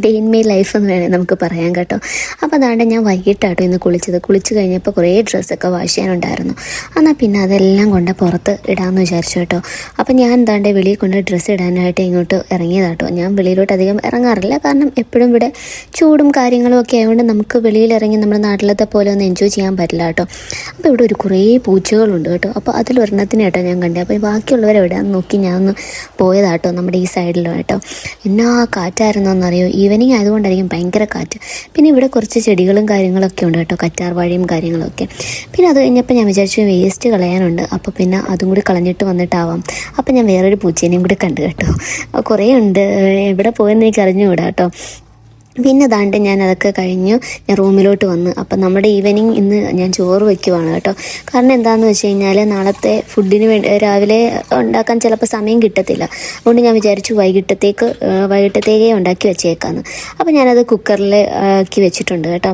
Day in my life എന്ന് വേണേൽ നമുക്ക് പറയാം കേട്ടോ. അപ്പോൾ അതാണ്ട് ഞാൻ വൈകിട്ടാട്ടോ ഇന്ന് കുളിച്ച് കഴിഞ്ഞപ്പോൾ കുറേ ഡ്രസ്സൊക്കെ വാഷ് ചെയ്യാനുണ്ടായിരുന്നു. എന്നാൽ പിന്നെ അതെല്ലാം കൊണ്ട് പുറത്ത് ഇടാമെന്ന് വിചാരിച്ചു കേട്ടോ. അപ്പോൾ ഞാൻ എന്താണ്ട് വെളിയിൽ കൊണ്ട് ഡ്രസ്സ് ഇടാനായിട്ട് ഇങ്ങോട്ട് ഇറങ്ങിയതാട്ടോ. ഞാൻ വെളിയിലോട്ട് അധികം ഇറങ്ങാറില്ല, കാരണം എപ്പോഴും ഇവിടെ ചൂടും കാര്യങ്ങളും ഒക്കെ ആയതുകൊണ്ട് നമുക്ക് വെളിയിലിറങ്ങി നമ്മുടെ നാട്ടിലത്തെ പോലെ ഒന്ന് എൻജോയ് ചെയ്യാൻ പറ്റില്ല കേട്ടോ. അപ്പോൾ ഇവിടെ കുറേ പൂച്ചകളുണ്ട് കേട്ടോ. അപ്പോൾ അതിലൊരെണ്ണത്തിനെ കേട്ടോ ഞാൻ കണ്ടത്. അപ്പോൾ ബാക്കിയുള്ളവരെവിടെയാണെന്ന് നോക്കി ഞാൻ ഒന്ന് പോയതാട്ടോ നമ്മുടെ ഈ സൈഡിലും കേട്ടോ. എന്നാ കാറ്റായിരുന്നോന്നറിയോ, ഈവനിങ് ആയതുകൊണ്ടായിരിക്കും ഭയങ്കര കാറ്റ്. പിന്നെ ഇവിടെ കുറച്ച് ചെടികളും കാര്യങ്ങളൊക്കെ ഉണ്ട് കേട്ടോ, കറ്റാർ വാഴയും കാര്യങ്ങളൊക്കെ. പിന്നെ അത് കഴിഞ്ഞപ്പോൾ ഞാൻ വിചാരിച്ചു വേസ്റ്റ് കളയാനുണ്ട്, അപ്പോൾ പിന്നെ അതും കൂടി കളഞ്ഞിട്ട് വന്നിട്ടാവാം. അപ്പോൾ ഞാൻ വേറൊരു പൂച്ചേനെയും കൂടി കണ്ടു കേട്ടോ. കുറേ ഉണ്ട്, എവിടെ പോയെന്ന് എനിക്ക് അറിഞ്ഞുകൂടാ കേട്ടോ. പിന്നെ ദാണ്ട് ഞാൻ അതൊക്കെ കഴിഞ്ഞു ഞാൻ റൂമിലോട്ട് വന്ന്. അപ്പം നമ്മുടെ ഈവനിങ് ഇന്ന് ഞാൻ ചോറ് വയ്ക്കുവാണ് കേട്ടോ. കാരണം എന്താണെന്ന് വെച്ച് കഴിഞ്ഞാൽ നാളത്തെ ഫുഡിന് വേണ്ടി രാവിലെ ഉണ്ടാക്കാൻ ചിലപ്പോൾ സമയം കിട്ടത്തില്ല. അതുകൊണ്ട് ഞാൻ വിചാരിച്ചു വൈകിട്ടത്തേക്കേ ഉണ്ടാക്കി വെച്ചേക്കാന്ന്. അപ്പോൾ ഞാനത് കുക്കറിൽ ആക്കി വെച്ചിട്ടുണ്ട് കേട്ടോ.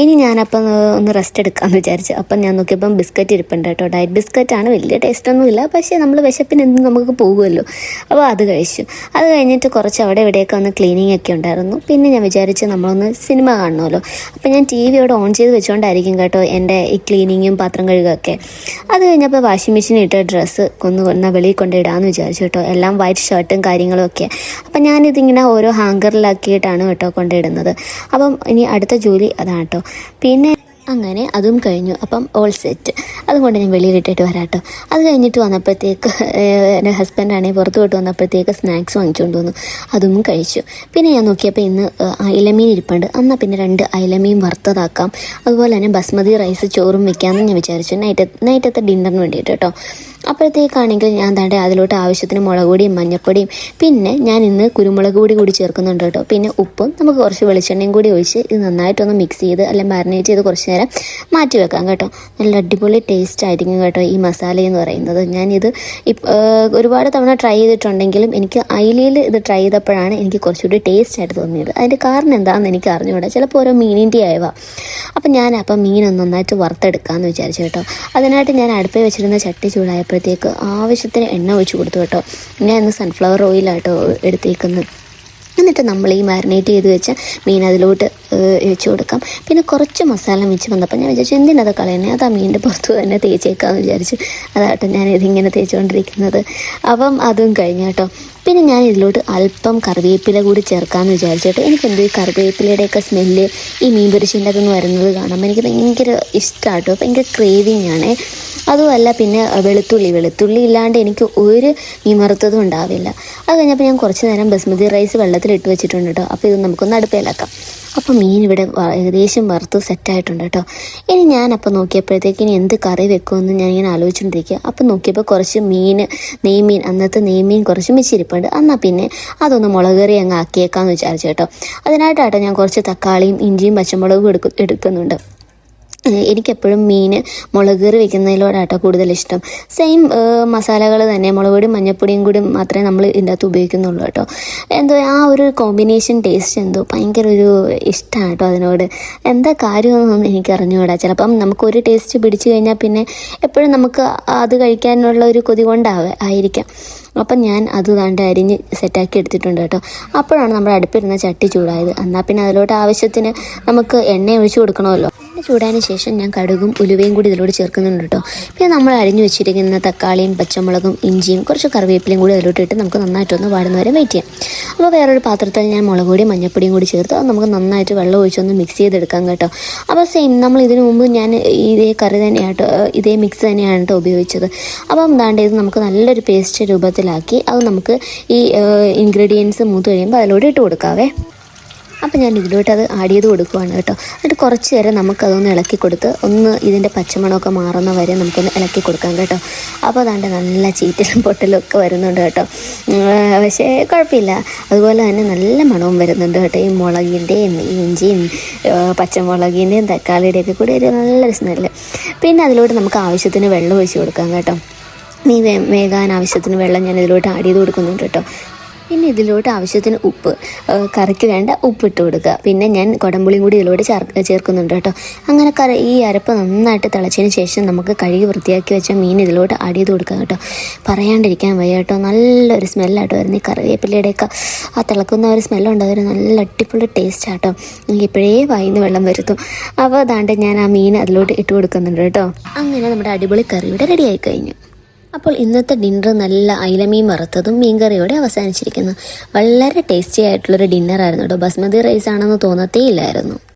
ഇനി ഞാനപ്പം ഒന്ന് റെസ്റ്റ് എടുക്കാമെന്ന് വിചാരിച്ചു. അപ്പം ഞാൻ നോക്കിയപ്പം ബിസ്ക്കറ്റ് ഇരിപ്പുണ്ട് കേട്ടോ. ഡയറ്റ് ബിസ്ക്കറ്റാണ്, വലിയ ടേസ്റ്റൊന്നുമില്ല, പക്ഷേ നമ്മൾ വിശപ്പിന് എന്തും നമുക്ക് പോകുമല്ലോ. അപ്പോൾ അത് കഴിച്ചു. അത് കഴിഞ്ഞിട്ട് കുറച്ച് അവിടെ ഇവിടെയൊക്കെ ഒന്ന് ക്ലീനിങ് ഒക്കെ ഉണ്ടായിരുന്നു. പിന്നെ ഞാൻ വിചാരിച്ച് നമ്മളൊന്ന് സിനിമ കാണണമല്ലോ. അപ്പം ഞാൻ ടി വി അവിടെ ഓൺ ചെയ്ത് വെച്ചുകൊണ്ടായിരിക്കും കേട്ടോ എൻ്റെ ഈ ക്ലീനിങ്ങും പാത്രം കഴുകുകയൊക്കെ. അത് കഴിഞ്ഞപ്പോൾ വാഷിംഗ് മെഷീനിൽ ഇട്ട് ഡ്രസ്സ് വെളിയിൽ കൊണ്ടിടാമെന്ന് വിചാരിച്ചു കേട്ടോ. എല്ലാം വൈറ്റ് ഷർട്ടും കാര്യങ്ങളും ഒക്കെ. അപ്പം ഞാനിതിങ്ങനെ ഓരോ ഹാങ്കറിലാക്കിയിട്ടാണ് കേട്ടോ കൊണ്ടിടുന്നത്. അപ്പം ഇനി അടുത്ത ജോലി അതാണ് കേട്ടോ. പിന്നെ അങ്ങനെ അതും കഴിഞ്ഞു. അപ്പം ഓൾ സെറ്റ്. അതുകൊണ്ട് ഞാൻ വെളിയിലിട്ടിട്ട് വരാം കേട്ടോ. അത് കഴിഞ്ഞിട്ട് വന്നപ്പോഴത്തേക്ക് എൻ്റെ ഹസ്ബൻഡാണെങ്കിൽ പുറത്ത് പോയിട്ട് വന്നപ്പോഴത്തേക്ക് സ്നാക്സ് വാങ്ങിച്ചുകൊണ്ട് വന്നു. അതും കഴിച്ചു. പിന്നെ ഞാൻ നോക്കിയപ്പോൾ ഇന്ന് അയിലമീൻ ഇരിപ്പുണ്ട്. എന്നാൽ പിന്നെ 2 അയിലമീൻ വറുത്തതാക്കാം. അതുപോലെ തന്നെ ബസ്മതി റൈസ് ചോറും വെക്കാമെന്ന് ഞാൻ വിചാരിച്ചു, നൈറ്റത്തെ ഡിന്നറിന് വേണ്ടിയിട്ട് കേട്ടോ. അപ്പോഴത്തേക്കാണെങ്കിൽ ഞാൻ താണ്ടെ അതിലോട്ട് ആവശ്യത്തിന് മുളക് പൊടിയും മഞ്ഞൾപ്പൊടിയും പിന്നെ ഞാൻ ഇന്ന് കുരുമുളക് പൊടി കൂടി ചേർക്കുന്നുണ്ട് കേട്ടോ. പിന്നെ ഉപ്പും നമുക്ക് കുറച്ച് വെളിച്ചെണ്ണയും കൂടി ഒഴിച്ച് ഇത് നന്നായിട്ടൊന്ന് മിക്സ് ചെയ്ത് അല്ലെങ്കിൽ മാരിനേറ്റ് ചെയ്ത് കുറച്ച് നേരം മാറ്റി വെക്കാം കേട്ടോ. നല്ല അടിപൊളി ടേസ്റ്റ് ആയിരിക്കും കേട്ടോ ഈ മസാല എന്ന് പറയുന്നത്. ഞാനിത് ഒരുപാട് തവണ ട്രൈ ചെയ്തിട്ടുണ്ടെങ്കിലും എനിക്ക് അയിലയിൽ ഇത് ട്രൈ ചെയ്തപ്പോഴാണ് എനിക്ക് കുറച്ചുകൂടി ടേസ്റ്റ് ആയിട്ട് തോന്നിയത്. അതിൻ്റെ കാരണം എന്താണെന്ന് എനിക്ക് അറിഞ്ഞുകൂടാ, ചിലപ്പോൾ ഓരോ മീനിൻ്റെ ആയവാ. അപ്പം മീനൊന്ന് നന്നായിട്ട് വറുത്തെടുക്കാമെന്ന് വിചാരിച്ചു കേട്ടോ. അതിനായിട്ട് ഞാൻ അടുപ്പിൽ വെച്ചിരുന്ന ചട്ടി ചൂടായപ്പോഴത്തേക്ക് ആവശ്യത്തിന് എണ്ണ ഒഴിച്ച് കൊടുത്തു കേട്ടോ. ഞാൻ ഇന്ന് സൺഫ്ലവർ ഓയിലാട്ടോ എടുത്തേക്കുന്നത്. എന്നിട്ട് നമ്മൾ ഈ മാരിനേറ്റ് ചെയ്ത് വെച്ച മീൻ അതിലോട്ട് വെച്ച് കൊടുക്കാം. പിന്നെ കുറച്ച് മസാല മിച്ച് വന്നപ്പോൾ ഞാൻ വിചാരിച്ചു എന്തിനത് കളയണേ, അത് ആ മീനിൻ്റെ പുറത്ത് തന്നെ തേച്ചേക്കാമെന്ന് വിചാരിച്ചു. അതാട്ടോ ഞാൻ ഇതിങ്ങനെ തേച്ചുകൊണ്ടിരിക്കുന്നത്. അപ്പം അതും കഴിഞ്ഞു കേട്ടോ. പിന്നെ ഞാൻ ഇതിലോട്ട് അല്പം കറിവേപ്പില കൂടി ചേർക്കാമെന്ന് വിചാരിച്ചിട്ട് എനിക്കെന്തോ ഈ കറിവേപ്പിലയുടെയൊക്കെ സ്മെല്ല് ഈ മീൻ പൊരിച്ചിൻ്റെ അതൊന്ന് വരുന്നത് കാണുമ്പോൾ എനിക്ക് ഭയങ്കര ഇഷ്ടമാട്ടോ, ഭയങ്കര ക്രേവിങ് ആണേ. അതുമല്ല പിന്നെ വെളുത്തുള്ളി ഇല്ലാണ്ട് എനിക്ക് ഒരു മീൻ വറുത്തതും ഉണ്ടാവില്ല. അത് കഴിഞ്ഞപ്പോൾ ഞാൻ കുറച്ച് നേരം ബസ്മതി റൈസ് വെള്ളത്തിലിട്ട് വെച്ചിട്ടുണ്ട് കേട്ടോ. അപ്പോൾ ഇത് നമുക്കൊന്ന് അടുപ്പിലാക്കാം. അപ്പോൾ മീൻ ഇവിടെ ഏകദേശം വറുത്ത് സെറ്റായിട്ടുണ്ട് കേട്ടോ. ഇനി ഞാനപ്പോൾ നോക്കിയപ്പോഴത്തേക്ക് ഇനി എന്ത് കറി വെക്കുമെന്ന് ഞാനിങ്ങനെ ആലോചിച്ചുകൊണ്ടിരിക്കുക. അപ്പോൾ നോക്കിയപ്പോൾ കുറച്ച് അന്നത്തെ നെയ്മീൻ കുറച്ച് മിച്ചിരിപ്പുണ്ട്. എന്നാൽ പിന്നെ അതൊന്ന് മുളക് കറി അങ്ങ് ആക്കിയേക്കാമെന്ന് വിചാരിച്ചു കേട്ടോ. അതിനായിട്ടാട്ടോ ഞാൻ കുറച്ച് തക്കാളിയും ഇഞ്ചിയും പച്ചമുളകും എടുക്കുന്നുണ്ട്. എനിക്കെപ്പോഴും മീൻ മുളക് കറി വെക്കുന്നതിലോടാട്ടോ കൂടുതൽ ഇഷ്ടം. സെയിം മസാലകൾ തന്നെ, മുളക് പൊടിയും മഞ്ഞൾപ്പൊടിയും കൂടി മാത്രമേ നമ്മൾ ഇതിൻ്റെ അകത്ത് ഉപയോഗിക്കുന്നുള്ളൂ കേട്ടോ. എന്തോ ആ ഒരു കോമ്പിനേഷൻ ടേസ്റ്റ് എന്തോ ഭയങ്കര ഒരു ഇഷ്ടമാണ് കേട്ടോ അതിനോട്. എന്താ കാര്യമൊന്നും എനിക്ക് അറിഞ്ഞുകൂടാ. ചിലപ്പം നമുക്കൊരു ടേസ്റ്റ് പിടിച്ചു കഴിഞ്ഞാൽ പിന്നെ എപ്പോഴും നമുക്ക് അത് കഴിക്കാനുള്ള ഒരു കൊതി ആയിരിക്കാം. അപ്പം ഞാൻ അത് അരിഞ്ഞ് സെറ്റാക്കി എടുത്തിട്ടുണ്ട് കേട്ടോ. അപ്പോഴാണ് നമ്മുടെ അടുപ്പിരുന്ന ചട്ടി ചൂടായത്. എന്നാൽ പിന്നെ അതിലോട്ട് ആവശ്യത്തിന് നമുക്ക് എണ്ണ ഒഴിച്ച് കൊടുക്കണമല്ലോ. എണ്ണ ചൂടായതിന് ശേഷം ഞാൻ കടുകും ഉലുവയും കൂടി ഇതിലോട്ട് ചേർക്കുന്നുണ്ട് കേട്ടോ. പിന്നെ നമ്മൾ അരിഞ്ഞു വെച്ചിരിക്കുന്ന തക്കാളിയും പച്ചമുളകും ഇഞ്ചിയും കുറച്ച് കറിവേപ്പിലയും കൂടി അതിലോട്ട് ഇട്ട് നമുക്ക് നന്നായിട്ടൊന്ന് വാടുന്നവരെ വെയിറ്റ് ചെയ്യാം. അപ്പോൾ വേറൊരു പാത്രത്തിൽ ഞാൻ മുളക് പൊടിയും മഞ്ഞൾപ്പൊടിയും കൂടി ചേർത്ത് അത് നമുക്ക് നന്നായിട്ട് വെള്ളം ഒഴിച്ചൊന്ന് മിക്സ് ചെയ്തെടുക്കാം കേട്ടോ. അപ്പോൾ സെയിം നമ്മൾ ഇതിനു മുമ്പ് ഞാൻ ഇതേ മിക്സ് തന്നെയാണ് കേട്ടോ ഉപയോഗിച്ചത്. അപ്പം ഇത് നമുക്ക് നല്ലൊരു പേസ്റ്റ് രൂപത്തിലാക്കി അത് നമുക്ക് ഈ ഇൻഗ്രീഡിയൻസ് മൂത്ത് കഴിയുമ്പോൾ അതിലോട്ട് ഇട്ട് കൊടുക്കാവേ. അപ്പോൾ ഞാൻ ഇതിലോട്ട് അത് ആഡ് ചെയ്ത് കൊടുക്കുവാണ് കേട്ടോ. എന്നിട്ട് കുറച്ച് നേരം നമുക്കതൊന്ന് ഇളക്കി കൊടുത്ത് ഇതിൻ്റെ പച്ചമണമൊക്കെ മാറുന്ന വരെ നമുക്കൊന്ന് ഇളക്കി കൊടുക്കാം കേട്ടോ. അപ്പോൾ നല്ല ചീറ്റലും പൊട്ടലും ഒക്കെ വരുന്നുണ്ട് കേട്ടോ. പക്ഷേ കുഴപ്പമില്ല, അതുപോലെ തന്നെ നല്ല മണവും വരുന്നുണ്ട് കേട്ടോ. ഈ മുളകിൻ്റെയും ഇഞ്ചിയും പച്ചമുളകിൻ്റെയും തക്കാളിയുടെയൊക്കെ കൂടി ഒരു നല്ലൊരു സ്മെല്ല്. പിന്നെ അതിലോട്ട് നമുക്ക് ആവശ്യത്തിന് വെള്ളം ഒഴിച്ച് കൊടുക്കാം കേട്ടോ. വേകാൻ ആവശ്യത്തിന് വെള്ളം ഞാൻ ഇതിലോട്ട് ആഡ് ചെയ്ത് കൊടുക്കുന്നുണ്ട് കേട്ടോ. പിന്നെ ഇതിലോട്ട് ആവശ്യത്തിന് ഉപ്പ്, കറിക്ക് വേണ്ട ഉപ്പ് ഇട്ട് കൊടുക്കുക. പിന്നെ ഞാൻ കുടംപുളിയും കൂടി ഇതിലോട്ട് ചേർക്കുന്നുണ്ട് കേട്ടോ. അങ്ങനെ ഈ അരപ്പ് നന്നായിട്ട് തിളച്ചതിന് ശേഷം നമുക്ക് കഴുകി വൃത്തിയാക്കി വെച്ച മീൻ ഇതിലോട്ട് ആഡ് ചെയ്ത് കൊടുക്കുക കേട്ടോ. പറയാണ്ടിരിക്കാൻ വയ്യ കേട്ടോ, നല്ലൊരു സ്മെല്ലാട്ടോ വരുന്നത്. ഈ കറിവേപ്പിലയുടെയൊക്കെ ആ തിളക്കുന്ന ഒരു സ്മെല്ലുണ്ട്, അതൊരു നല്ല അടിപൊളി ടേസ്റ്റ് ആട്ടോ. എനിക്ക് ഇപ്പോഴേ വായിന്ന് വെള്ളം വരുത്തും. അപ്പോൾ അതാണ്ട് ഞാൻ ആ മീൻ അതിലോട്ട് ഇട്ട് കൊടുക്കുന്നുണ്ട് കേട്ടോ. അങ്ങനെ നമ്മുടെ അടിപൊളി കറി ഇവിടെ റെഡി ആയി കഴിഞ്ഞു. അപ്പോൾ ഇന്നത്തെ ഡിന്നർ നല്ല അയിലമീൻ വറുത്തതും മീൻകറിയോടെ അവസാനിച്ചിരിക്കുന്നു. വളരെ ടേസ്റ്റി ആയിട്ടുള്ളൊരു ഡിന്നറായിരുന്നു കേട്ടോ. ബസ്മതി റൈസ് ആണെന്ന് തോന്നത്തേ ഇല്ലായിരുന്നു.